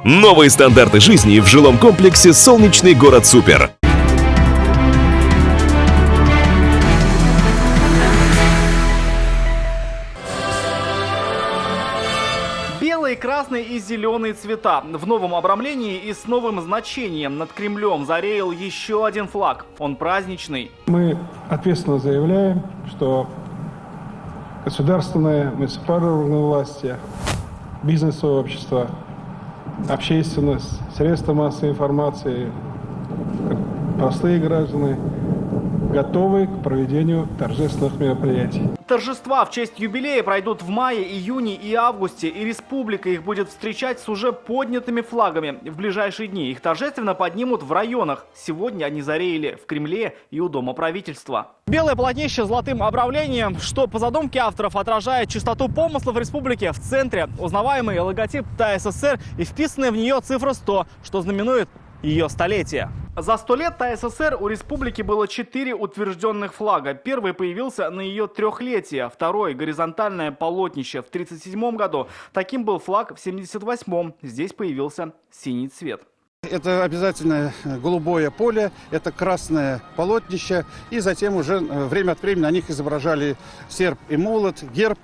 Новые стандарты жизни в жилом комплексе «Солнечный город Супер». Белый, красный и зеленый цвета. В новом обрамлении и с новым значением над Кремлем зареял еще один флаг. Он праздничный. Мы ответственно заявляем, что государственные, муниципальные власти, бизнес-сообщество, общественность, средства массовой информации, простые граждане готовы к проведению торжественных мероприятий. Торжества в честь юбилея пройдут в мае, июне и августе, и республика их будет встречать с уже поднятыми флагами. В ближайшие дни их торжественно поднимут в районах. Сегодня они зареяли в Кремле и у Дома правительства. Белое полотнище с золотым обрамлением, что по задумке авторов отражает чистоту помыслов республики. В центре узнаваемый логотип ТА СССР и вписанная в нее цифра 100, что знаменует ее столетие. За 100 лет ТА СССР у республики было 4 утвержденных флага. Первый появился на ее трехлетие, второй – горизонтальное полотнище в 1937 году. Таким был флаг в 1978. Здесь появился синий цвет. Это обязательно голубое поле, это красное полотнище, и затем уже время от времени на них изображали серп и молот, герб.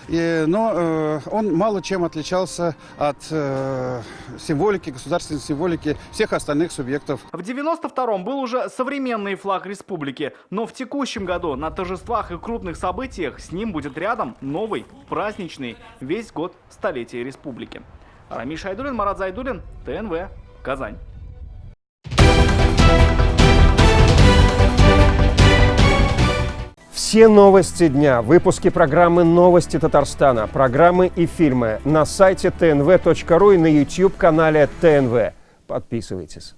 Но он мало чем отличался от символики, государственной символики всех остальных субъектов. В 1992-м был уже современный флаг республики, но в текущем году на торжествах и крупных событиях с ним будет рядом новый, праздничный, весь год столетия республики. Рамиль Шайдуллин, Марат Зайдуллин, ТНВ, Казань. Все новости дня, выпуски программы «Новости Татарстана», программы и фильмы на сайте tnv.ru и на YouTube-канале ТНВ. Подписывайтесь.